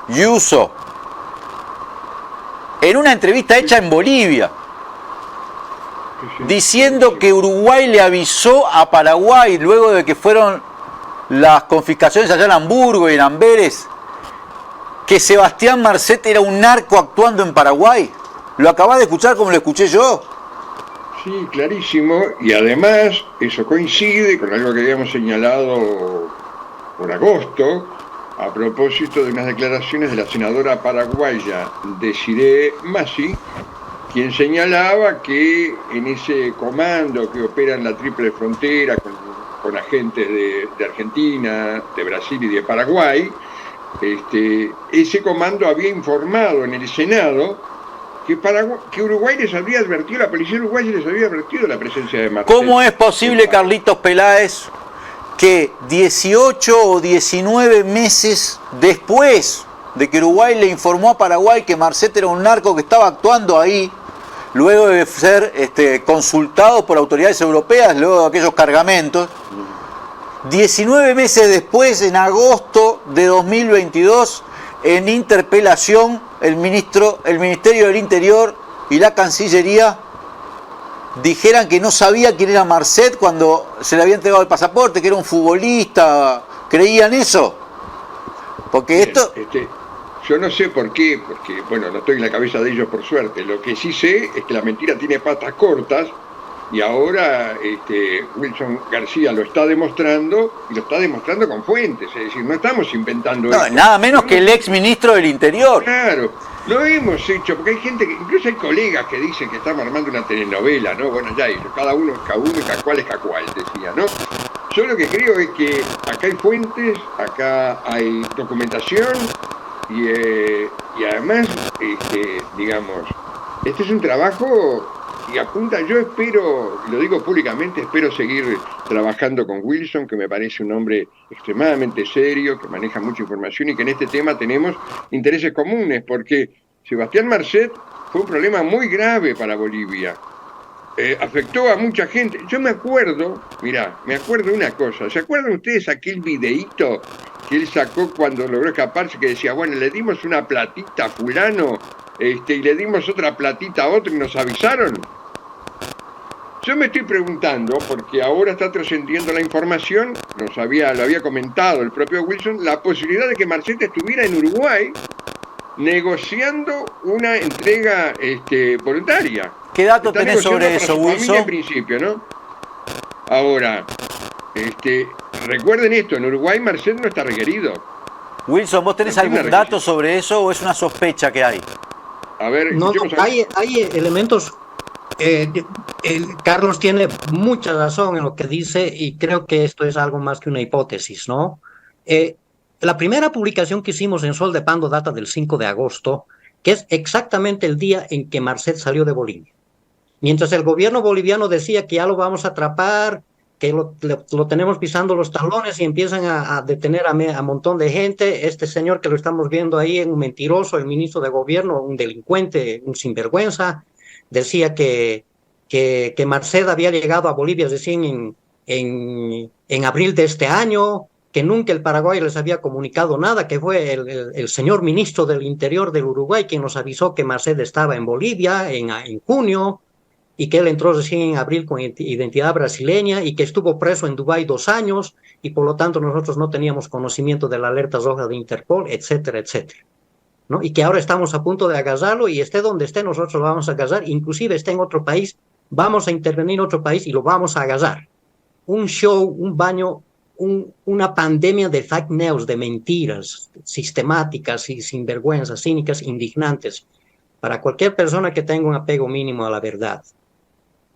Yuso, en una entrevista hecha en Bolivia, diciendo que Uruguay le avisó a Paraguay, luego de que fueron las confiscaciones allá en Hamburgo y en Amberes, que Sebastián Marcet era un narco actuando en Paraguay. ¿Lo acabas de escuchar como lo escuché yo? Sí, clarísimo, y además eso coincide con algo que habíamos señalado por agosto, a propósito de unas declaraciones de la senadora paraguaya Desiree Masi, quien señalaba que en ese comando que opera en la triple frontera con agentes de Argentina, de Brasil y de Paraguay, ese comando había informado en el Senado que Uruguay les había advertido, la policía uruguaya les había advertido la presencia de Marcet. ¿Cómo es posible, Carlitos Peláez, que 18 o 19 meses después de que Uruguay le informó a Paraguay que Marcet era un narco que estaba actuando ahí, luego de ser consultado por autoridades europeas, luego de aquellos cargamentos, 19 meses después, en agosto de 2022, en interpelación, el Ministerio del Interior y la Cancillería dijeran que no sabía quién era Marcet cuando se le había entregado el pasaporte, que era un futbolista? ¿Creían eso? Porque esto... Yo no sé por qué, porque, bueno, no estoy en la cabeza de ellos por suerte. Lo que sí sé es que la mentira tiene patas cortas y ahora Wilson García lo está demostrando, y lo está demostrando con fuentes. Es decir, no estamos inventando esto. Nada menos que el ex ministro del Interior. Claro, lo hemos hecho, porque hay gente que, incluso hay colegas que dicen que estamos armando una telenovela, ¿no? Bueno, ya ellos, cada uno es cada uno y cada cual es cada cual, decía, ¿no? Yo lo que creo es que acá hay fuentes, acá hay documentación, y además, digamos, este es un trabajo y apunta, yo espero, lo digo públicamente, espero seguir trabajando con Wilson, que me parece un hombre extremadamente serio, que maneja mucha información y que en este tema tenemos intereses comunes, porque Sebastián Marcet fue un problema muy grave para Bolivia. Afectó a mucha gente. Yo me acuerdo de una cosa. ¿Se acuerdan ustedes aquel videíto que él sacó cuando logró escaparse, que decía, bueno, le dimos una platita a fulano, y le dimos otra platita a otro y nos avisaron? Yo me estoy preguntando, porque ahora está trascendiendo la información, lo había comentado el propio Wilson, la posibilidad de que Marcet estuviera en Uruguay negociando una entrega voluntaria. ¿Qué datos tenés sobre eso, Wilson? En principio, ¿no? Ahora, recuerden esto, en Uruguay Marcet no está requerido. Wilson, ¿vos tenés algún dato sobre eso o es una sospecha que hay? A ver, no, hay elementos. Carlos tiene mucha razón en lo que dice y creo que esto es algo más que una hipótesis, ¿no? La primera publicación que hicimos en Sol de Pando data del 5 de agosto que es exactamente el día en que Marcet salió de Bolivia. Mientras el gobierno boliviano decía que ya lo vamos a atrapar, que lo tenemos pisando los talones y empiezan a detener a montón de gente, este señor que lo estamos viendo ahí, un mentiroso, el ministro de gobierno, un delincuente, un sinvergüenza, decía que Marcet había llegado a Bolivia recién en abril de este año, que nunca el Paraguay les había comunicado nada, que fue el señor ministro del Interior del Uruguay quien nos avisó que Marcet estaba en Bolivia en junio, y que él entró recién en abril con identidad brasileña y que estuvo preso en Dubái 2 años y por lo tanto nosotros no teníamos conocimiento de la alerta roja de Interpol, etcétera, etcétera, ¿no? Y que ahora estamos a punto de agarrarlo y esté donde esté nosotros lo vamos a agarrar, inclusive esté en otro país, vamos a intervenir en otro país y lo vamos a agarrar. Un show, un baño, una pandemia de fake news, de mentiras sistemáticas y sinvergüenzas, cínicas, indignantes, para cualquier persona que tenga un apego mínimo a la verdad.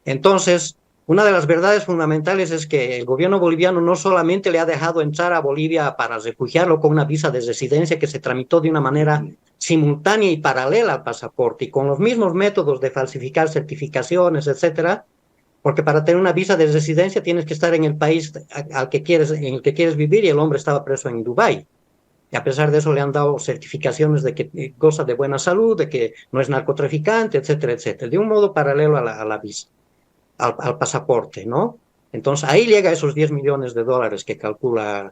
Entonces, una de las verdades fundamentales es que el gobierno boliviano no solamente le ha dejado entrar a Bolivia para refugiarlo con una visa de residencia que se tramitó de una manera simultánea y paralela al pasaporte y con los mismos métodos de falsificar certificaciones, etcétera, porque para tener una visa de residencia tienes que estar en el país en el que quieres vivir y el hombre estaba preso en Dubái. Y a pesar de eso le han dado certificaciones de que goza de buena salud, de que no es narcotraficante, etcétera, etcétera, de un modo paralelo a la visa, al pasaporte, ¿no? Entonces ahí llega a esos $10 millones que calcula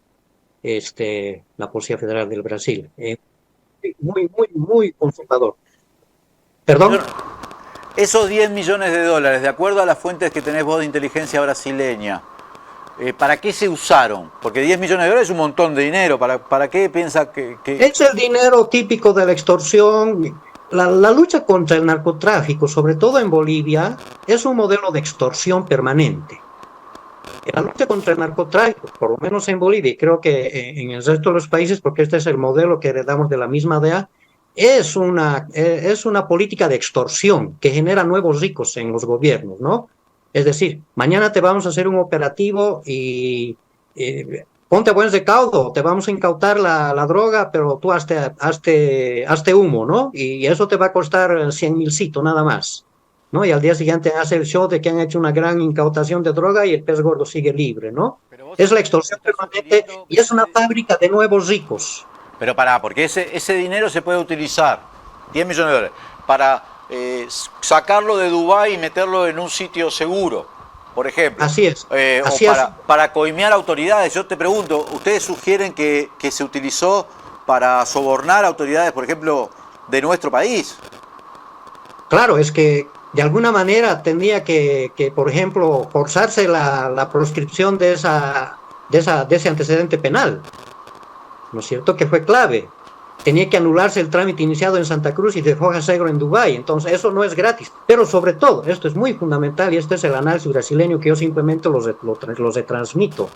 la Policía Federal del Brasil. Muy, muy, muy conservador. ¿Perdón? Esos $10 millones, de acuerdo a las fuentes que tenés vos de inteligencia brasileña, ¿para qué se usaron? Porque $10 millones es un montón de dinero. ¿Para qué piensa que...? Es el dinero típico de la extorsión. La lucha contra el narcotráfico, sobre todo en Bolivia, es un modelo de extorsión permanente. La lucha contra el narcotráfico, por lo menos en Bolivia, y creo que en el resto de los países, porque este es el modelo que heredamos de la misma DEA, es una política de extorsión que genera nuevos ricos en los gobiernos, ¿no? Es decir, mañana te vamos a hacer un operativo y ponte a buen recaudo, te vamos a incautar la droga, pero tú hazte humo, ¿no? Y eso te va a costar 100.000 nada más, ¿no? Y al día siguiente hace el show de que han hecho una gran incautación de droga y el pez gordo sigue libre, ¿no? Es la extorsión permanente y es una fábrica de nuevos ricos. Pero porque ese dinero se puede utilizar, $10 millones, para sacarlo de Dubái y meterlo en un sitio seguro, por ejemplo. Así es. Para coimear autoridades. Yo te pregunto, ¿ustedes sugieren que se utilizó para sobornar autoridades, por ejemplo, de nuestro país? Claro, es que de alguna manera tendría que por ejemplo, forzarse la proscripción de ese antecedente penal, ¿no es cierto?, que fue clave. Tenía que anularse el trámite iniciado en Santa Cruz y de Foja Segro en Dubái. Entonces eso no es gratis, pero sobre todo, esto es muy fundamental y este es el análisis brasileño que yo simplemente los retransmito.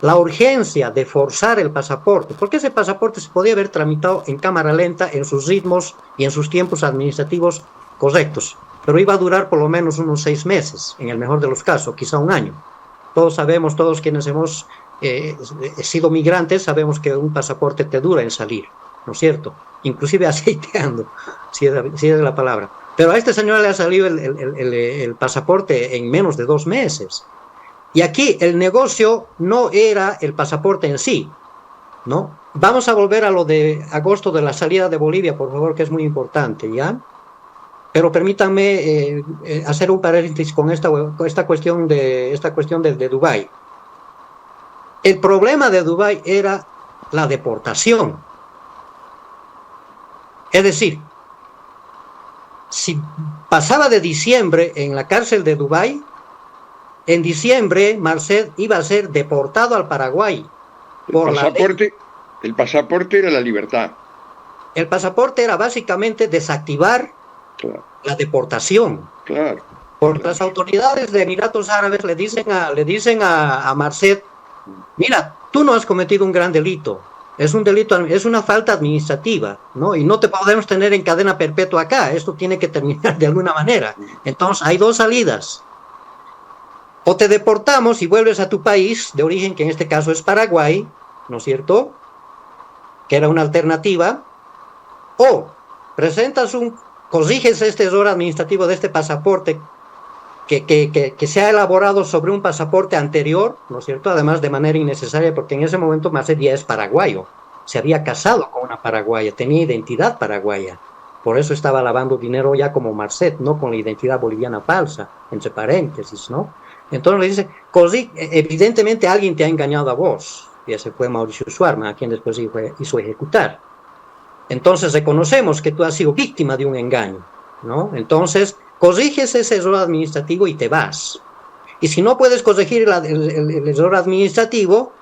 La urgencia de forzar el pasaporte, porque ese pasaporte se podía haber tramitado en cámara lenta, en sus ritmos y en sus tiempos administrativos correctos, pero iba a durar por lo menos unos 6 meses, en el mejor de los casos, quizá un año. Todos sabemos, todos quienes hemos sido migrantes, sabemos que un pasaporte te dura en salir, ¿no es cierto? Inclusive aceiteando, si es la palabra. Pero a este señor le ha salido el pasaporte en menos de 2 meses. Y aquí el negocio no era el pasaporte en sí, ¿no? Vamos a volver a lo de agosto de la salida de Bolivia, por favor, que es muy importante, ¿ya? Pero permítanme hacer un paréntesis con esta cuestión de Dubái. El problema de Dubái era la deportación. Es decir, si pasaba de diciembre en la cárcel de Dubái, en diciembre Marcet iba a ser deportado al Paraguay. El pasaporte era la libertad. El pasaporte era básicamente desactivar la deportación. Claro. Porque las autoridades de Emiratos Árabes le dicen a Marcet: mira, tú no has cometido un gran delito, es un delito, es una falta administrativa, ¿no? Y no te podemos tener en cadena perpetua acá, esto tiene que terminar de alguna manera. Entonces hay 2 salidas: o te deportamos y vuelves a tu país de origen, que en este caso es Paraguay, ¿no es cierto?, que era una alternativa, o corriges este error administrativo de este pasaporte que se ha elaborado sobre un pasaporte anterior, ¿no es cierto? Además de manera innecesaria, porque en ese momento Marcet ya es paraguayo, se había casado con una paraguaya, tenía identidad paraguaya, por eso estaba lavando dinero ya como Marcet, no con la identidad boliviana falsa, entre paréntesis, ¿no? Entonces le dice, evidentemente alguien te ha engañado a vos, y ese fue Mauricio Schwarman, a quien después hizo ejecutar. Entonces reconocemos que tú has sido víctima de un engaño, ¿no? Entonces corriges ese error administrativo y te vas. Y si no puedes corregir el error administrativo,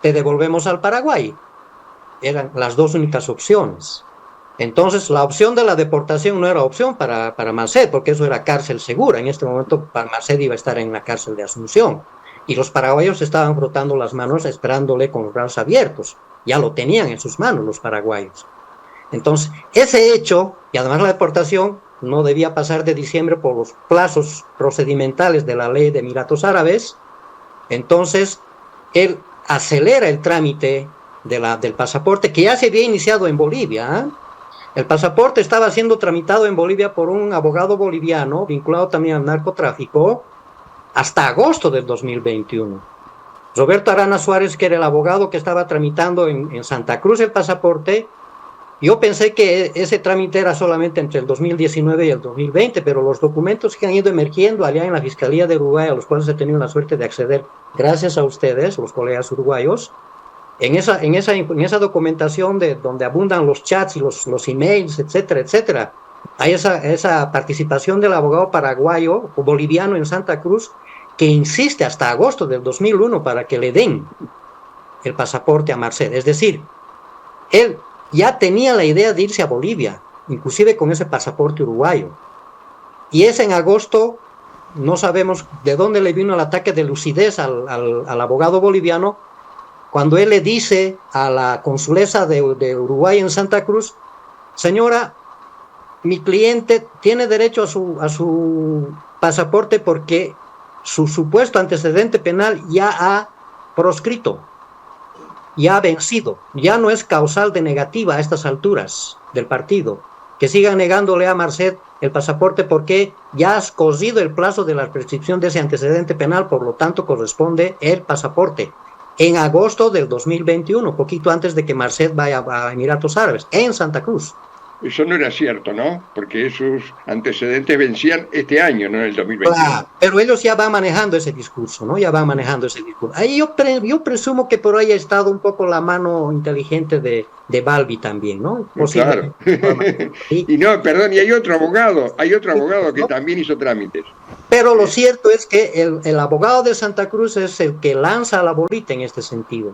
te devolvemos al Paraguay. Eran las dos únicas opciones. Entonces la opción de la deportación no era opción para Marcet, porque eso era cárcel segura. En este momento Marcet iba a estar en la cárcel de Asunción. Y los paraguayos estaban frotando las manos esperándole con los brazos abiertos. Ya lo tenían en sus manos los paraguayos. Entonces, ese hecho, y además la deportación, no debía pasar de diciembre por los plazos procedimentales de la ley de Emiratos Árabes. Entonces, él acelera el trámite del pasaporte, que ya se había iniciado en Bolivia, ¿eh? El pasaporte estaba siendo tramitado en Bolivia por un abogado boliviano, vinculado también al narcotráfico, hasta agosto del 2021. Roberto Arana Suárez, que era el abogado que estaba tramitando en Santa Cruz el pasaporte, yo pensé que ese trámite era solamente entre el 2019 y el 2020, pero los documentos que han ido emergiendo allá en la Fiscalía de Uruguay, a los cuales he tenido la suerte de acceder gracias a ustedes, los colegas uruguayos, en esa documentación donde abundan los chats y los emails, etcétera, etcétera, hay esa participación del abogado paraguayo o boliviano en Santa Cruz que insiste hasta agosto del 2001 para que le den el pasaporte a Marcet. Es decir, él ya tenía la idea de irse a Bolivia, inclusive con ese pasaporte uruguayo. Y es en agosto, no sabemos de dónde le vino el ataque de lucidez al abogado boliviano, cuando él le dice a la consulesa de Uruguay en Santa Cruz, señora, mi cliente tiene derecho a su pasaporte porque su supuesto antecedente penal ya ha proscrito, ya ha vencido, ya no es causal de negativa a estas alturas del partido, que sigan negándole a Marcet el pasaporte porque ya has corrido el plazo de la prescripción de ese antecedente penal, por lo tanto corresponde el pasaporte. En agosto del 2021, poquito antes de que Marcet vaya a Emiratos Árabes, en Santa Cruz. Eso no era cierto, ¿no? Porque esos antecedentes vencían este año, no en el 2021. Claro, pero ellos ya van manejando ese discurso, ¿no? Ya van manejando ese discurso. Ahí yo presumo que por ahí ha estado un poco la mano inteligente de Balbi también, ¿no? Claro. Y no, perdón, y hay otro abogado que también hizo trámites. Pero lo cierto es que el abogado de Santa Cruz es el que lanza la bolita en este sentido.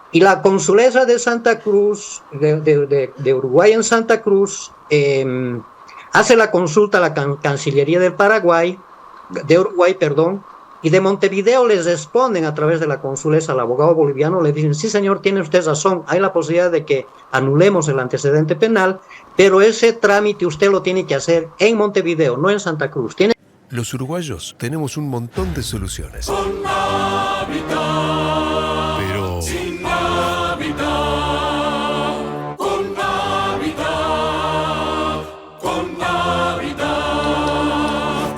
Y la consulesa de Santa Cruz, de Uruguay en Santa Cruz, hace la consulta a la Cancillería del Paraguay, de Uruguay, perdón, y de Montevideo les responden a través de la consulesa al abogado boliviano, le dicen, sí señor, tiene usted razón, hay la posibilidad de que anulemos el antecedente penal, pero ese trámite usted lo tiene que hacer en Montevideo, no en Santa Cruz. Los uruguayos tenemos un montón de soluciones. Con Navidad. Pero Sin Navidad. Con Navidad. Con Navidad.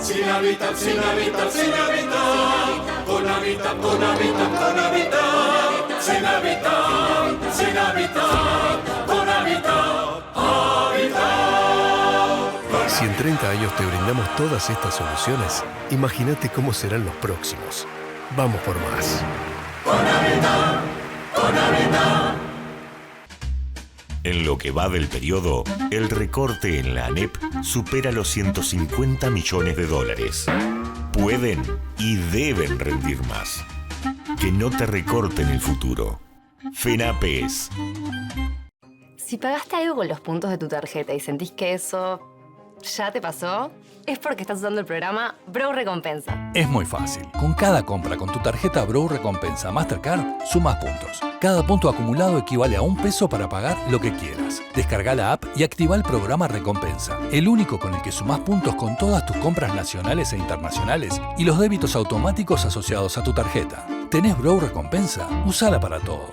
Sin Navidad, sin Navidad, sin Navidad. Con Navidad, con Navidad, con Navidad. Sin Navidad, sin Navidad. Con Navidad, Navidad. si en 30 años te brindamos todas estas soluciones, imagínate cómo serán los próximos. Vamos por más. Con Navidad, con Navidad. En lo que va del periodo, el recorte en la ANEP supera los 150 millones de dólares. Pueden y deben rendir más. Que no te recorten el futuro. FENAPES. Si pagaste algo con los puntos de tu tarjeta y sentís que eso ya te pasó, es porque estás usando el programa Bro Recompensa. Es muy fácil. Con cada compra con tu tarjeta Bro Recompensa Mastercard, sumas puntos. Cada punto acumulado equivale a $1 para pagar lo que quieras. Descarga la app y activa el programa Recompensa, el único con el que sumás puntos con todas tus compras nacionales e internacionales y los débitos automáticos asociados a tu tarjeta. ¿Tenés Bro Recompensa? Usala para todo.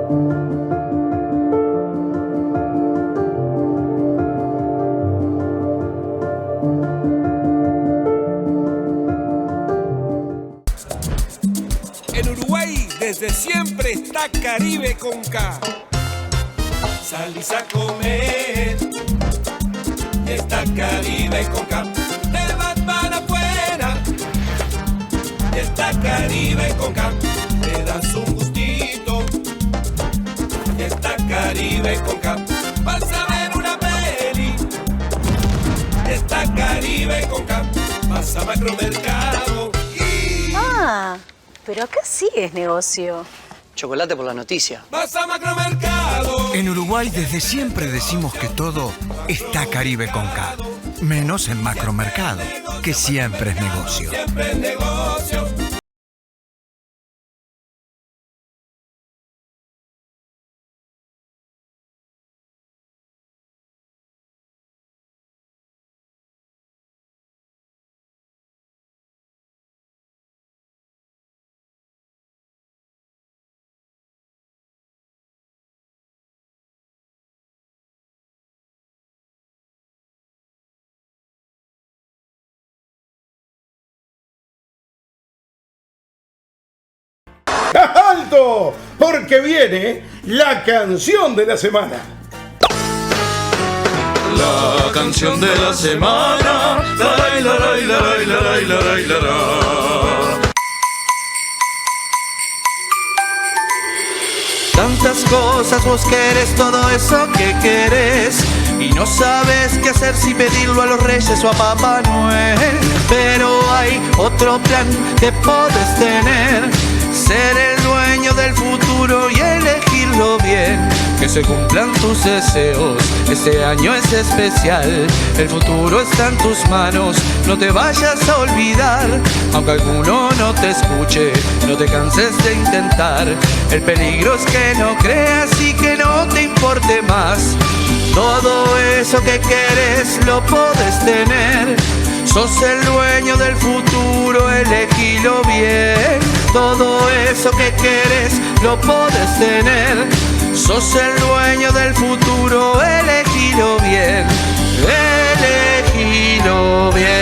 En Uruguay desde siempre está Caribe con K. Salís a comer y está Caribe con K. Te vas para afuera y está Caribe con K. Te das un gustito y está Caribe con K. Vas a ver una peli y está Caribe con K. Vas a Macromercado. Ah, pero acá sí es negocio. Chocolate por la noticia. Vas a Macromercado. En Uruguay desde siempre decimos que todo está Caribe con K. Menos en Macromercado, que siempre es negocio. Siempre es negocio. ¡Alto! Porque viene la canción de la semana. La canción de la semana. La, la, la, la, la, la, la, la, la, la. Tantas cosas vos querés, todo eso que querés, y no sabes qué hacer, si pedirlo a los Reyes o a Papá Noel. Pero hay otro plan que podés tener: ser el dueño del futuro y elegirlo bien. Que se cumplan tus deseos, este año es especial. El futuro está en tus manos, no te vayas a olvidar. Aunque alguno no te escuche, no te canses de intentar. El peligro es que no creas y que no te importe más. Todo eso que querés lo podés tener. Sos el dueño del futuro, elegilo bien. Todo eso que querés lo podés tener. Sos el dueño del futuro, elegilo bien. Elegilo bien.